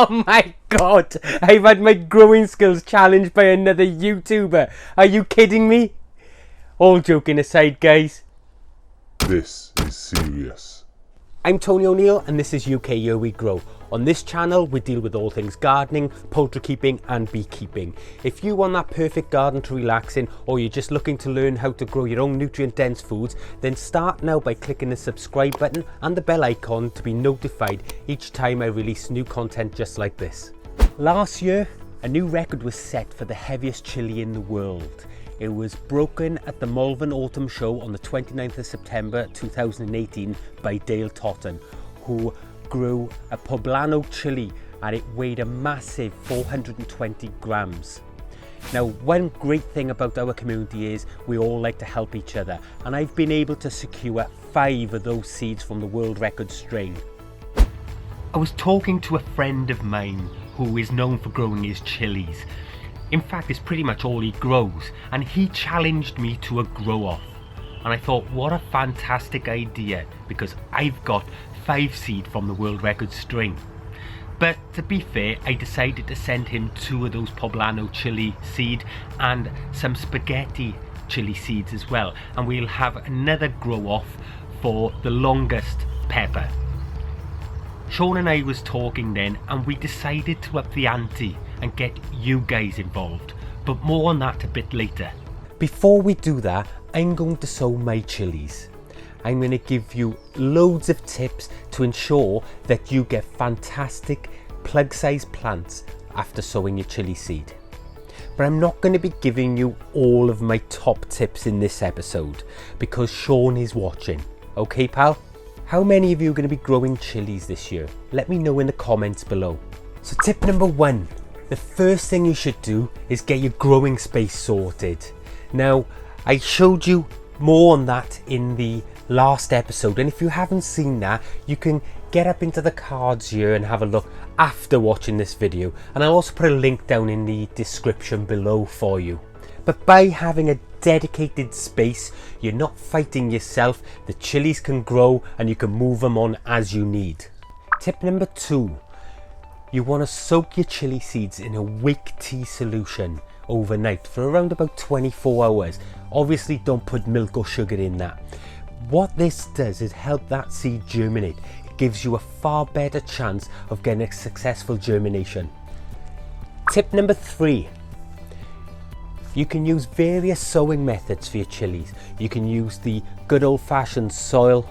Oh my god, I've had my growing skills challenged by another YouTuber. Are you kidding me? All joking aside, guys. This is serious. I'm Tony O'Neill and this is UK Year We Grow. On this channel we deal with all things gardening, poultry keeping and beekeeping. If you want that perfect garden to relax in, or you're just looking to learn how to grow your own nutrient dense foods, then start now by clicking the subscribe button and the bell icon to be notified each time I release new content just like this. Last year a new record was set for the heaviest chilli in the world. It was broken at the Malvern Autumn Show on the 29th of September 2018 by Dale Totten, who grew a Poblano chilli and it weighed a massive 420 grams. Now, one great thing about our community is we all like to help each other, and I've been able to secure 5 of those seeds from the world record strain. I was talking to a friend of mine who is known for growing his chilies. In fact, it's pretty much all he grows, and he challenged me to a grow off. And I thought, what a fantastic idea, because I've got 5 seed from the world record strain. But to be fair, I decided to send him 2 of those Poblano chili seed and some spaghetti chili seeds as well. And we'll have another grow off for the longest pepper. Shaun and I was talking then, and we decided to up the ante and get you guys involved, but more on that a bit later. Before we do that, I'm going to sow my chilies. I'm going to give you loads of tips to ensure that you get fantastic plug-sized plants after sowing your chili seed. But I'm not going to be giving you all of my top tips in this episode because Shaun is watching. Okay, pal? How many of you are going to be growing chilies this year? Let me know in the comments below. So tip number 1, the first thing you should do is get your growing space sorted. Now, I showed you more on that in the last episode, and if you haven't seen that, you can get up into the cards here and have a look after watching this video, and I'll also put a link down in the description below for you. But by having a dedicated space, you're not fighting yourself. The chilies can grow and you can move them on as you need. Tip number 2, you want to soak your chili seeds in a wick tea solution overnight for around about 24 hours. Obviously don't put milk or sugar in that. What this does is help that seed germinate. It gives you a far better chance of getting a successful germination. Tip number 3, you can use various sowing methods for your chilies. You can use the good old-fashioned soil,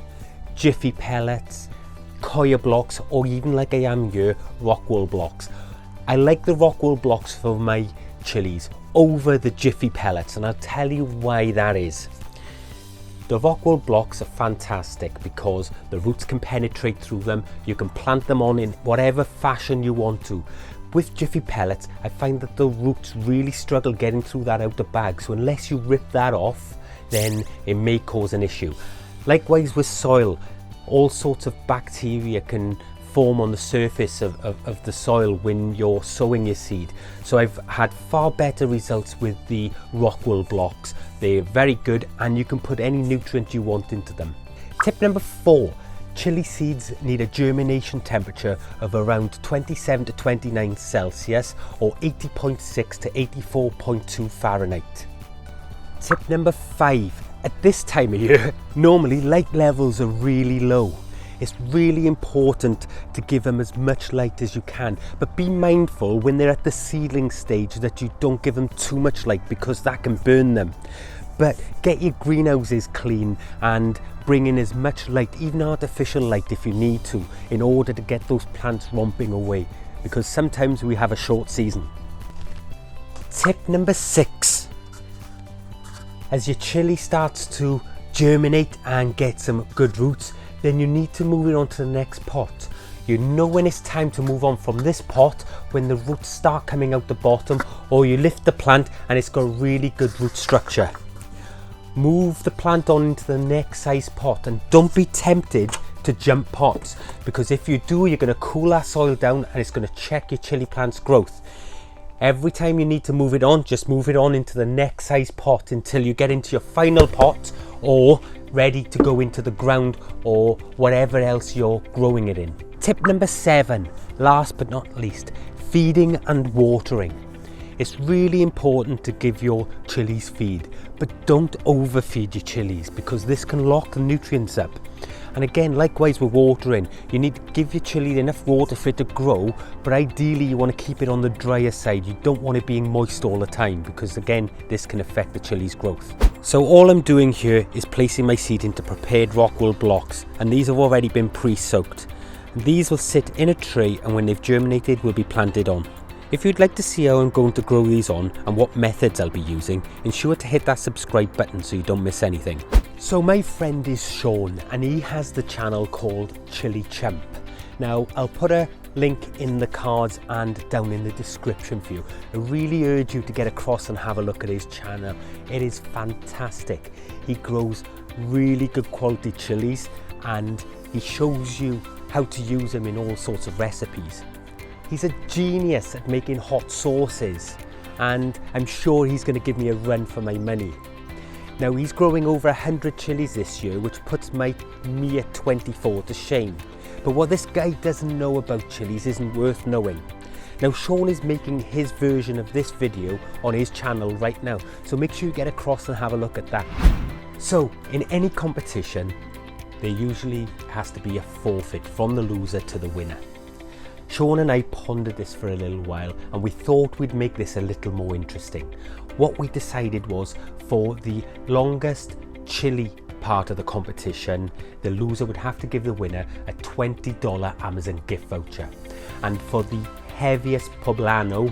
jiffy pellets, coir blocks, or even like I am here, rock wool blocks. I like the rock wool blocks for my chilies over the jiffy pellets, and I'll tell you why that is. The rock wool blocks are fantastic because the roots can penetrate through them. You can plant them on in whatever fashion you want to. With jiffy pellets, I find that the roots really struggle getting through that outer bag, so unless you rip that off, then it may cause an issue. Likewise with soil, all sorts of bacteria can form on the surface of the soil when you're sowing your seed. So I've had far better results with the rock wool blocks. They're very good and you can put any nutrient you want into them. Tip number 4, chili seeds need a germination temperature of around 27 to 29 Celsius or 80.6 to 84.2 Fahrenheit. Tip number 5, at this time of year, normally light levels are really low. It's really important to give them as much light as you can, but be mindful when they're at the seedling stage that you don't give them too much light because that can burn them. But get your greenhouses clean and bring in as much light, even artificial light if you need to, in order to get those plants romping away, because sometimes we have a short season. Tip number 6, as your chili starts to germinate and get some good roots, then you need to move it on to the next pot. You know when it's time to move on from this pot when the roots start coming out the bottom, or you lift the plant and it's got really good root structure. Move the plant on into the next size pot and don't be tempted to jump pots, because if you do, you're going to cool that soil down and it's going to check your chili plant's growth. Every time you need to move it on, just move it on into the next size pot until you get into your final pot or ready to go into the ground or whatever else you're growing it in. Tip number 7, last but not least, feeding and watering. It's really important to give your chilies feed, but don't overfeed your chilies because this can lock the nutrients up. And again, likewise with watering, you need to give your chili enough water for it to grow, but ideally you want to keep it on the drier side. You don't want it being moist all the time because again, this can affect the chili's growth. So all I'm doing here is placing my seed into prepared rock wool blocks, and these have already been pre-soaked. And these will sit in a tray, and when they've germinated will be planted on. If you'd like to see how I'm going to grow these on and what methods I'll be using, ensure to hit that subscribe button so you don't miss anything. So my friend is Shaun, and he has the channel called Chillichump. Now I'll put a link in the cards and down in the description for you. I really urge you to get across and have a look at his channel. It is fantastic. He grows really good quality chilies and he shows you how to use them in all sorts of recipes. He's a genius at making hot sauces, and I'm sure he's going to give me a run for my money. Now he's growing over 100 chilies this year, which puts my mere 24 to shame. But what this guy doesn't know about chilies isn't worth knowing. Now Shaun is making his version of this video on his channel right now, so make sure you get across and have a look at that. So in any competition, there usually has to be a forfeit from the loser to the winner. Shaun and I pondered this for a little while and we thought we'd make this a little more interesting. What we decided was for the longest chili part of the competition, the loser would have to give the winner a $20 Amazon gift voucher. And for the heaviest Poblano,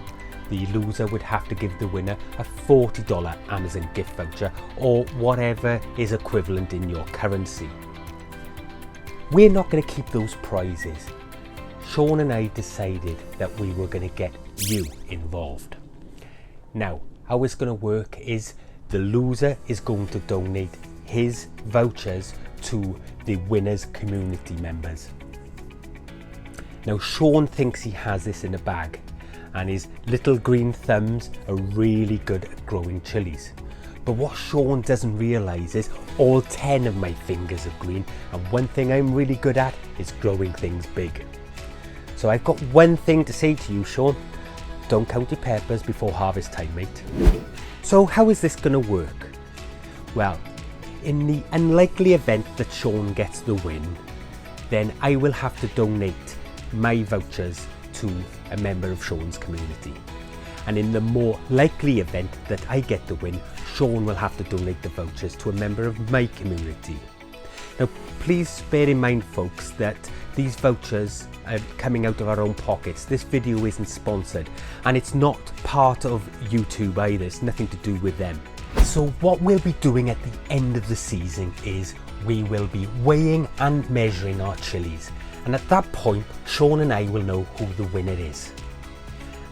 the loser would have to give the winner a $40 Amazon gift voucher or whatever is equivalent in your currency. We're not going to keep those prizes. Shaun and I decided that we were going to get you involved. Now, how it's going to work is the loser is going to donate his vouchers to the winner's community members. Now, Shaun thinks he has this in a bag, and his little green thumbs are really good at growing chilies. But what Shaun doesn't realise is all 10 of my fingers are green, and one thing I'm really good at is growing things big. So I've got one thing to say to you, Shaun. Don't count your peppers before harvest time, mate. So how is this going to work? Well, in the unlikely event that Shaun gets the win, then I will have to donate my vouchers to a member of Shaun's community. And in the more likely event that I get the win, Shaun will have to donate the vouchers to a member of my community. Now, please bear in mind, folks, that these vouchers are coming out of our own pockets. This video isn't sponsored, and it's not part of YouTube either. It's nothing to do with them. So what we'll be doing at the end of the season is we will be weighing and measuring our chilies. And at that point, Shaun and I will know who the winner is.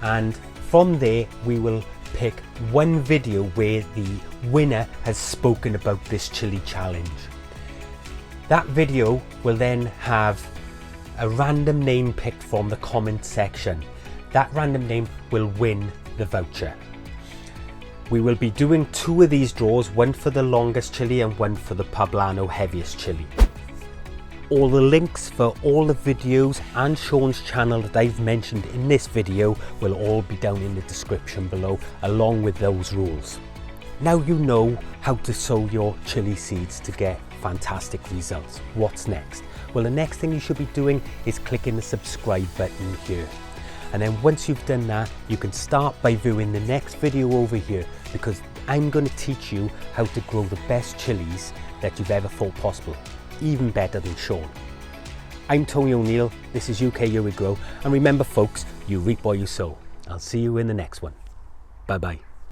And from there, we will pick one video where the winner has spoken about this chili challenge. That video will then have a random name picked from the comment section. That random name will win the voucher. We will be doing 2 of these draws, one for the longest chili and one for the Poblano heaviest chili. All the links for all the videos and Shaun's channel that I've mentioned in this video will all be down in the description below, along with those rules. Now you know how to sow your chili seeds to get fantastic results. What's next? Well, the next thing you should be doing is clicking the subscribe button here. And then once you've done that, you can start by viewing the next video over here, because I'm going to teach you how to grow the best chilies that you've ever thought possible, even better than Shaun. I'm Tony O'Neill, this is UK Here We Grow, and remember folks, you reap what you sow. I'll see you in the next one. Bye bye.